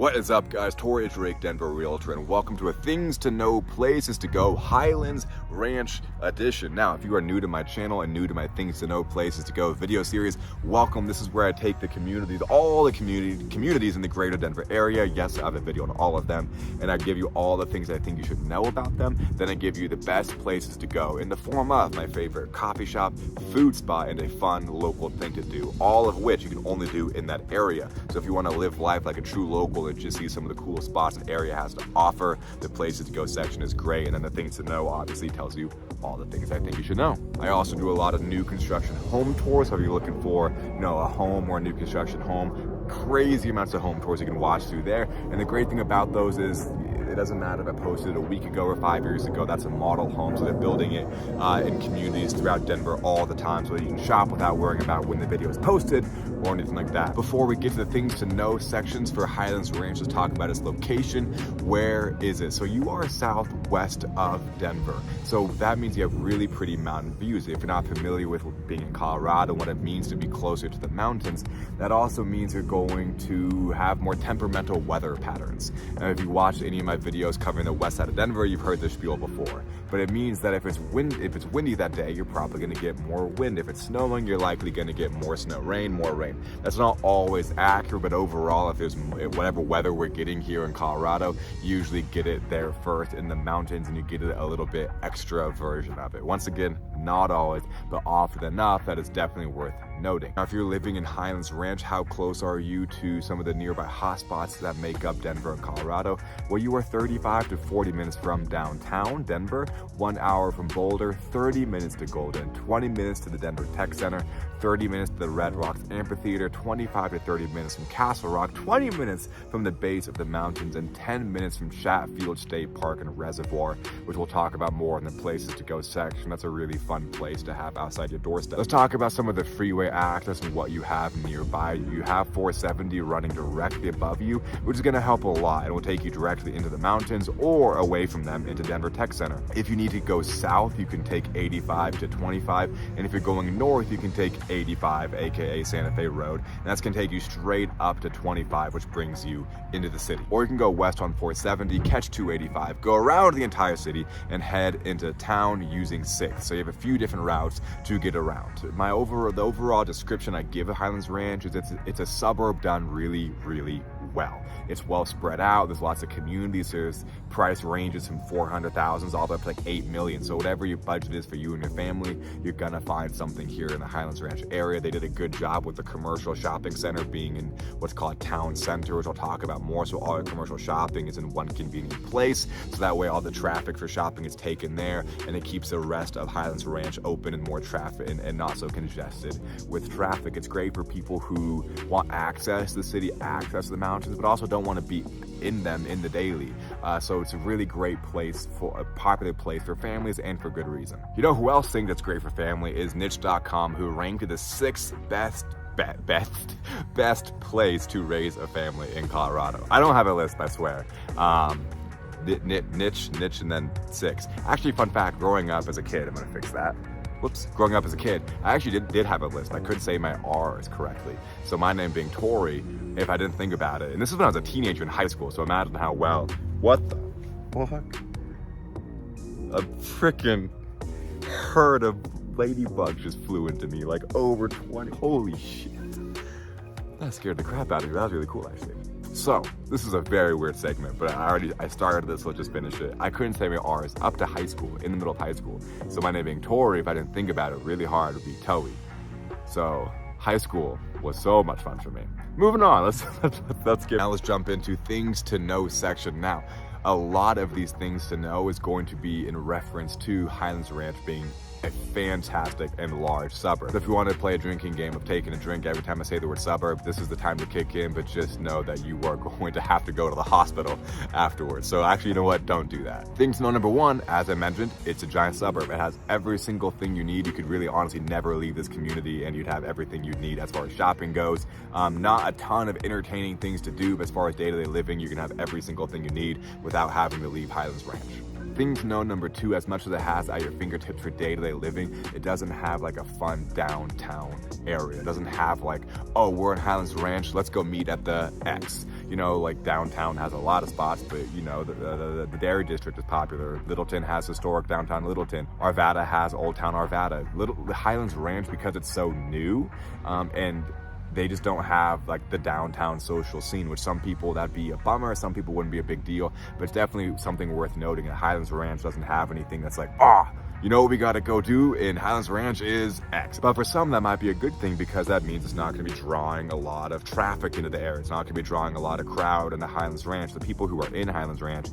What is up, guys? Torrey Drake, Denver Realtor, and welcome to a Things to Know, Places to Go Highlands Ranch edition. Now, if you are new to my channel and new to my Things to Know, Places to Go video series, welcome. This is where I take the communities, all the communities in the greater Denver area. Yes, I have a video on all of them, and I give you all the things I think you should know about them. Then I give you the best places to go in the form of my favorite coffee shop, food spot, and a fun local thing to do, all of which you can only do in that area. So if you want to live life like a true local and just see some of the cool spots the area has to offer, the places to go section is great, and then the things to know obviously tells you all the things I think you should know. I also do a lot of new construction home tours, so if you're looking for, a home or a new construction home, crazy amounts of home tours you can watch through there. And the great thing about those is it doesn't matter if I posted it a week ago or 5 years ago. That's a model home, so they're building it in communities throughout Denver all the time, so that you can shop without worrying about when the video is posted or anything like that. Before we get to the things to know sections for Highlands Ranch, let's talk about its location. Where is it? So you are southwest of Denver, so that means you have really pretty mountain views. If you're not familiar with being in Colorado, what it means to be closer to the mountains, that also means you're going to have more temperamental weather patterns. And if you watch any of my videos covering the west side of Denver, you've heard this spiel before. But it means that if it's windy that day, you're probably going to get more wind. If it's snowing, you're likely going to get more snow, more rain. That's not always accurate, but overall, if there's whatever weather we're getting here in Colorado, you usually get it there first in the mountains, and you get it a little bit extra version of it. Once again, not always, but often enough that is definitely worth noting. Now, if you're living in Highlands Ranch, how close are you to some of the nearby hotspots that make up Denver and Colorado? Well, you are 35 to 40 minutes from downtown Denver, 1 hour from Boulder, 30 minutes to Golden, 20 minutes to the Denver Tech Center, 30 minutes to the Red Rocks Amphitheater, 25 to 30 minutes from Castle Rock, 20 minutes from the base of the mountains, and 10 minutes from Chatfield State Park and Reservoir, which we'll talk about more in the places to go section. That's a really fun place to have outside your doorstep. Let's talk about some of the freeway access and what you have nearby. You have 470 running directly above you, which is going to help a lot. It will take you directly into the mountains or away from them into Denver Tech Center. If you need to go south, you can take 85 to 25, and if you're going north, you can take 85, aka Santa Fe Road, and that's going to take you straight up to 25, which brings you into the city. Or you can go west on 470, catch 285, go around the entire city, and head into town using 6. So you have a few different routes to get around. The overall description I give of Highlands Ranch is it's a suburb done really, really well. It's well spread out. There's lots of communities. There's price ranges from 400,000 all the way up to like 8 million. So whatever your budget is for you and your family, you're gonna find something here in the Highlands Ranch area. They did a good job with the commercial shopping center being in what's called town center, which I'll talk about more. So all your commercial shopping is in one convenient place. So that way all the traffic for shopping is taken there, and it keeps the rest of Highlands Ranch open and more traffic and not so congested with traffic. It's great for people who want access to the city, access to the mountains, but also don't want to be in them in the daily. So it's a really great place, for a popular place for families, and for good reason. You know who else thinks it's great for family is niche.com, who ranked it the 6th best place to raise a family in Colorado. I don't have a list, I swear. Niche, and then 6. Actually, fun fact, growing up as a kid, I'm gonna fix that. Growing up as a kid, I actually did have a list. I couldn't say my R's correctly. So my name being Torrey, if I didn't think about it. And this is when I was a teenager in high school, so imagine how well. What the fuck? A freaking herd of ladybugs just flew into me, like over 20. Holy shit. That scared the crap out of me. That was really cool, actually. So, this is a very weird segment, but I started this, so I'll just finish it. I couldn't say my R's up to high school, in the middle of high school. So my name being Torrey, if I didn't think about it really hard, would be Toey. So, high school was so much fun for me. Moving on, let's jump into things to know section now. A lot of these things to know is going to be in reference to Highlands Ranch being a fantastic and large suburb. So if you want to play a drinking game of taking a drink every time I say the word suburb, this is the time to kick in, but just know that you are going to have to go to the hospital afterwards. So actually, you know what? Don't do that. Thing to know number 1, as I mentioned, it's a giant suburb. It has every single thing you need. You could really honestly never leave this community, and you'd have everything you'd need as far as shopping goes. Not a ton of entertaining things to do, but as far as day-to-day living, you can have every single thing you need without having to leave Highlands Ranch. Thing to know number 2, as much as it has at your fingertips for day-to-day living, it doesn't have like a fun downtown area. It doesn't have like, oh, we're in Highlands Ranch, let's go meet at the X. You know, like downtown has a lot of spots, but you know, the Dairy District is popular. Littleton has historic downtown Littleton. Arvada has Old Town Arvada. The Highlands Ranch, because it's so new, and they just don't have like the downtown social scene, which some people that'd be a bummer, some people wouldn't be a big deal, but it's definitely something worth noting. And Highlands Ranch doesn't have anything that's like, you know what we gotta go do in Highlands Ranch is X. But for some, that might be a good thing, because that means it's not gonna be drawing a lot of traffic into the area. It's not gonna be drawing a lot of crowd in the Highlands Ranch. The people who are in Highlands Ranch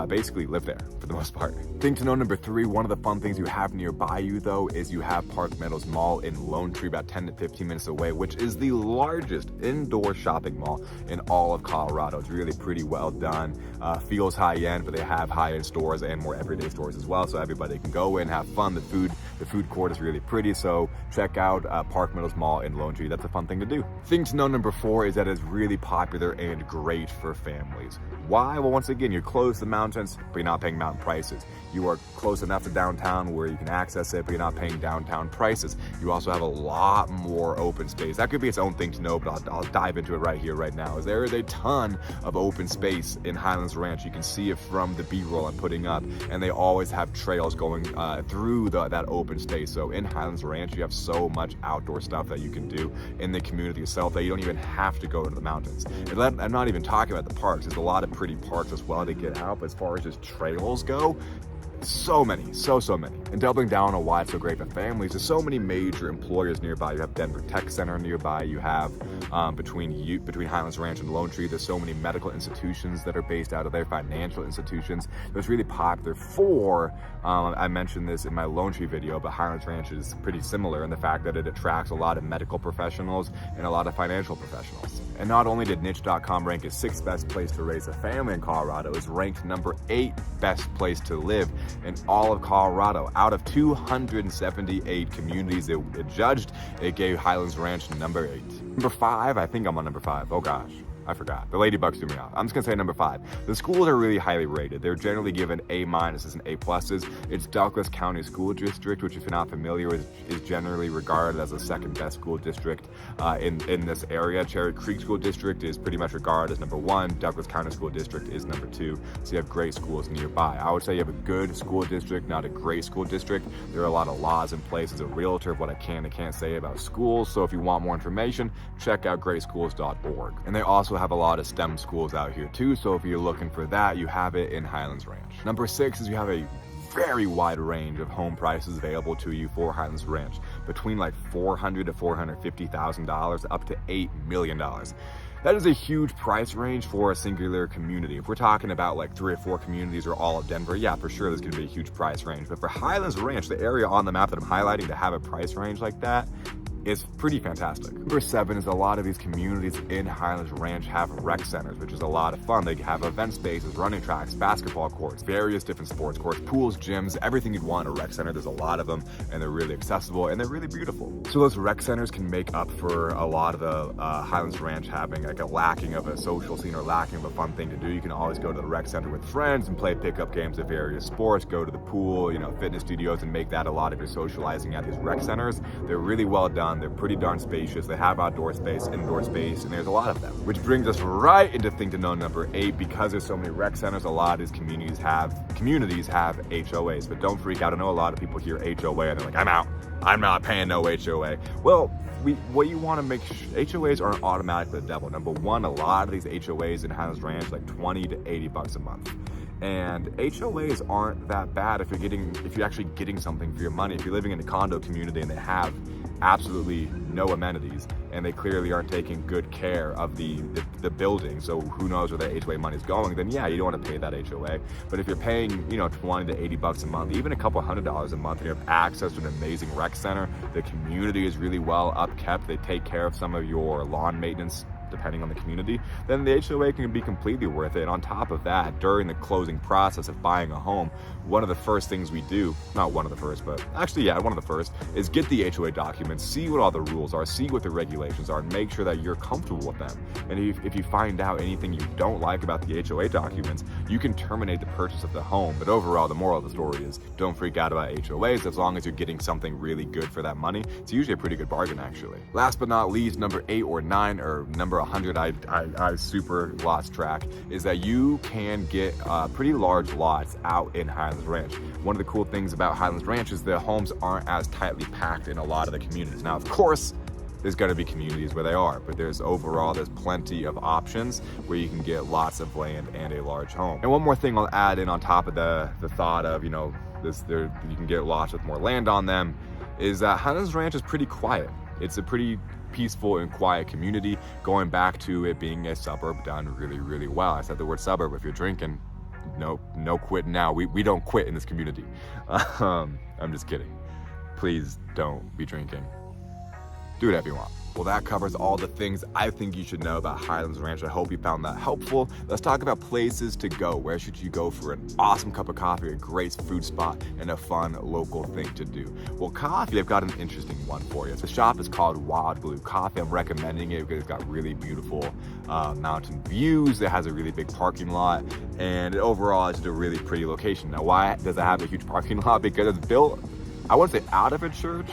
basically live there for the most part. Thing to know number 3, one of the fun things you have nearby you though is you have Park Meadows Mall in Lone Tree, about 10 to 15 minutes away, which is the largest indoor shopping mall in all of Colorado. It's really pretty well done. Feels high end, but they have high end stores and more everyday stores as well, so everybody can go in, have fun. The food court is really pretty, so check out Park Meadows Mall in Lone Tree. That's a fun thing to do. Thing to know number 4 is that it's really popular and great for families. Why? Well, once again, you're close to the mountains, but you're not paying mountain prices. You are close enough to downtown where you can access it, but you're not paying downtown prices. You also have a lot more open space. That could be its own thing to know, but I'll dive into it right here, right now. There is a ton of open space in Highlands Ranch. You can see it from the B-roll I'm putting up, and they always have trails going through that open space. So in Highlands Ranch, you have so much outdoor stuff that you can do in the community itself that you don't even have to go to the mountains. And I'm not even talking about the parks. There's a lot of pretty parks as well to get out, but as far as just trails go, so many, so many. And doubling down on why it's so great for families, there's so many major employers nearby. You have Denver Tech Center nearby. You have between Highlands Ranch and Lone Tree, there's so many medical institutions that are based out of there, financial institutions. It was really popular for, I mentioned this in my Lone Tree video, but Highlands Ranch is pretty similar in the fact that it attracts a lot of medical professionals and a lot of financial professionals. And not only did niche.com rank as 6th best place to raise a family in Colorado, it was ranked number 8 best place to live in all of Colorado. Out of 278 communities it judged, it gave Highlands Ranch number 8. Number 5, I think I'm on number 5. Oh gosh, I forgot. The ladybugs threw me off. I'm just gonna say number 5. The schools are really highly rated. They're generally given A- and A+. It's Douglas County School District, which if you're not familiar with, is generally regarded as the 2nd best school district in this area. Cherry Creek School District is pretty much regarded as number 1. Douglas County School District is number 2. So you have great schools nearby. I would say you have a good school district, not a great school district. There are a lot of laws in place as a realtor of what I can and can't say about schools. So if you want more information, check out greatschools.org. And they also have a lot of STEM schools out here too, so if you're looking for that, you have it in Highlands Ranch. Number 6 is you have a very wide range of home prices available to you for Highlands Ranch, between like $400,000 to $450,000 up to $8 million. That is a huge price range for a singular community. If we're talking about like 3 or 4 communities or all of Denver, yeah, for sure there's gonna be a huge price range. But for Highlands Ranch, the area on the map that I'm highlighting, to have a price range like that is pretty fantastic. Number 7 is a lot of these communities in Highlands Ranch have rec centers, which is a lot of fun. They have event spaces, running tracks, basketball courts, various different sports courts, pools, gyms, everything you'd want in a rec center. There's a lot of them, and they're really accessible and they're really beautiful. So those rec centers can make up for a lot of the Highlands Ranch having like a lacking of a social scene or lacking of a fun thing to do. You can always go to the rec center with friends and play pickup games of various sports, go to the pool, fitness studios, and make that a lot of your socializing at these rec centers. They're really well done. They're pretty darn spacious. They have outdoor space, indoor space, and there's a lot of them. Which brings us right into thing to know number 8. Because there's so many rec centers, a lot of these communities have HOAs. But don't freak out. I know a lot of people hear HOA and they're like, I'm out. I'm not paying no HOA. Well, what you want to make sure, HOAs aren't automatically the devil. Number 1, a lot of these HOAs in Highlands Ranch, like $20 to $80 a month. And HOAs aren't that bad if you're actually getting something for your money. If you're living in a condo community and they have absolutely no amenities and they clearly aren't taking good care of the building, so who knows where the HOA money is going, then yeah, you don't want to pay that HOA. But if you're paying, $20 to $80 a month, even a couple $100 a month, and you have access to an amazing rec center, the community is really well upkept, they take care of some of your lawn maintenance depending on the community, then the HOA can be completely worth it. And on top of that, during the closing process of buying a home, one of the first things we do, not one of the first, but actually, yeah, one of the first, is get the HOA documents, see what all the rules are, see what the regulations are, and make sure that you're comfortable with them. And if you find out anything you don't like about the HOA documents, you can terminate the purchase of the home. But overall, the moral of the story is don't freak out about HOAs. As long as you're getting something really good for that money, it's usually a pretty good bargain, actually. Last but not least, number 8 or 9, or number 100, I super lost track, is that you can get pretty large lots out in Highlands Ranch. One of the cool things about Highlands Ranch is the homes aren't as tightly packed in a lot of the communities. Now, of course, there's going to be communities where they are, but there's plenty of options where you can get lots of land and a large home. And one more thing I'll add in on top of the thought of, you know, you can get lots with more land on them, is that Highlands Ranch is pretty quiet. It's a pretty peaceful and quiet community, going back to it being a suburb done really, really well. I said the word suburb. If you're drinking, no quitting now. We don't quit in this community. I'm just kidding. Please don't be drinking. Do whatever you want. Well, that covers all the things I think you should know about Highlands Ranch. I hope you found that helpful. Let's talk about places to go. Where should you go for an awesome cup of coffee, a great food spot, and a fun local thing to do? Well, coffee, I've got an interesting one for you. The shop is called Wild Blue Coffee. I'm recommending it because it's got really beautiful mountain views. It has a really big parking lot, and overall, it's just a really pretty location. Now, why does it have a huge parking lot? Because it's built, I wouldn't say out of a church,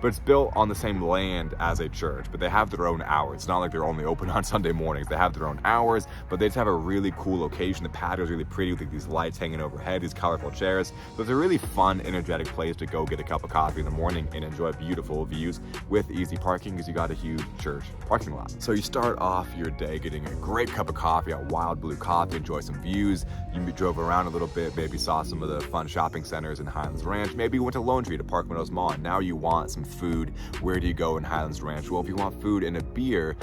but it's built on the same land as a church, but they have their own hours. It's not like they're only open on Sunday mornings. They have their own hours, but they just have a really cool location. The patio is really pretty with these lights hanging overhead, these colorful chairs. So it's a really fun, energetic place to go get a cup of coffee in the morning and enjoy beautiful views with easy parking because you got a huge church parking lot. So you start off your day getting a great cup of coffee at Wild Blue Coffee, enjoy some views. You drove around a little bit, maybe saw some of the fun shopping centers in Highlands Ranch. Maybe you went to Lone Tree to Park Meadows Mall, and now you want some food. Where do you go in Highlands Ranch? Well, if you want food and a beer,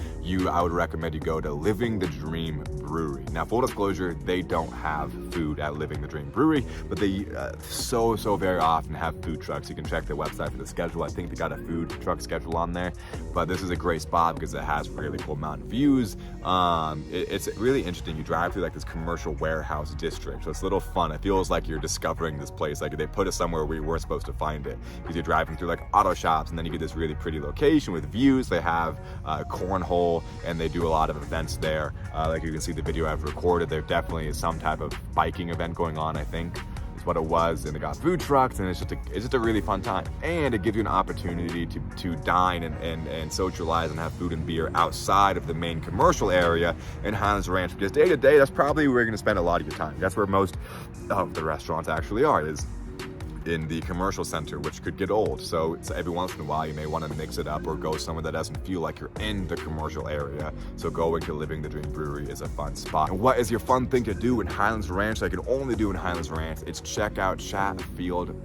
I would recommend you go to Living the Dream Brewery. Now, full disclosure, they don't have food at Living the Dream Brewery, but they so very often have food trucks. You can check their website for the schedule. I think they got a food truck schedule on there, but this is a great spot because it has really cool mountain views. It's really interesting. You drive through like this commercial warehouse district, so it's a little fun. It feels like you're discovering this place, like they put us somewhere we weren't supposed to find it, because you're driving through like auto shops, and then you get this really pretty location with views. They have cornhole, and they do a lot of events there. Like you can see the video I've recorded, there definitely is some type of biking event going on, I think is what it was, and they got food trucks, and it's just a really fun time. And it gives you an opportunity to dine and socialize and have food and beer outside of the main commercial area in Highlands Ranch, because day to day, that's probably where you're gonna spend a lot of your time. That's where most of the restaurants actually are, is in the commercial center, which could get old. So every once in a while, you may want to mix it up or go somewhere that doesn't feel like you're in the commercial area. So going to Living the Dream Brewery is a fun spot. And what is your fun thing to do in Highlands Ranch that I can only do in Highlands Ranch? It's check out Chatfield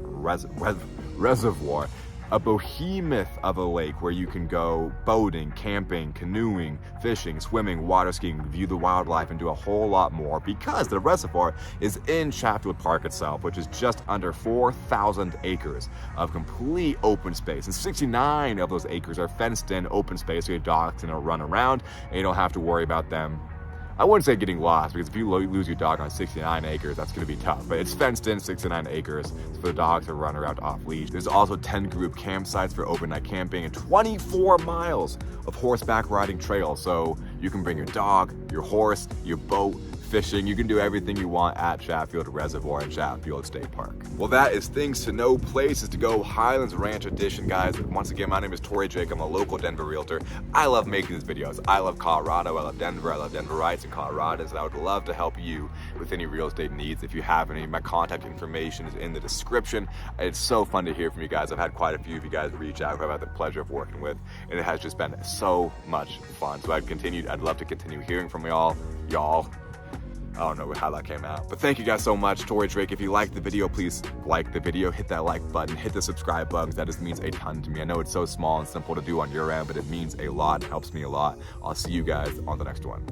Reservoir, a behemoth of a lake where you can go boating, camping, canoeing, fishing, swimming, water skiing, view the wildlife, and do a whole lot more, because the reservoir is in Chatfield Park itself, which is just under 4,000 acres of complete open space. And 69 of those acres are fenced in open space, so your dogs can run around and you don't have to worry about them. I wouldn't say getting lost, because if you lose your dog on 69 acres, that's going to be tough. But it's fenced in 69 acres for the dogs to run around off leash. There's also 10 group campsites for overnight camping and 24 miles of horseback riding trails. So you can bring your dog, your horse, your boat, fishing. You can do everything you want at Chatfield Reservoir and Chatfield State Park. Well, that is things to know, places to go, Highlands Ranch edition, guys. Once again, my name is Torrey Drake. I'm a local Denver realtor. I love making these videos. I love Colorado. I love Denver. I love Denverites and Coloradans. And I would love to help you with any real estate needs. If you have any, my contact information is in the description. It's so fun to hear from you guys. I've had quite a few of you guys reach out who I've had the pleasure of working with, and it has just been so much fun. So I'd love to continue hearing from y'all. I don't know how that came out, but thank you guys so much. Torrey Drake. If you liked the video, please like the video, hit that like button, hit the subscribe button. That just means a ton to me. I know it's so small and simple to do on your end, but it means a lot, helps me a lot. I'll see you guys on the next one.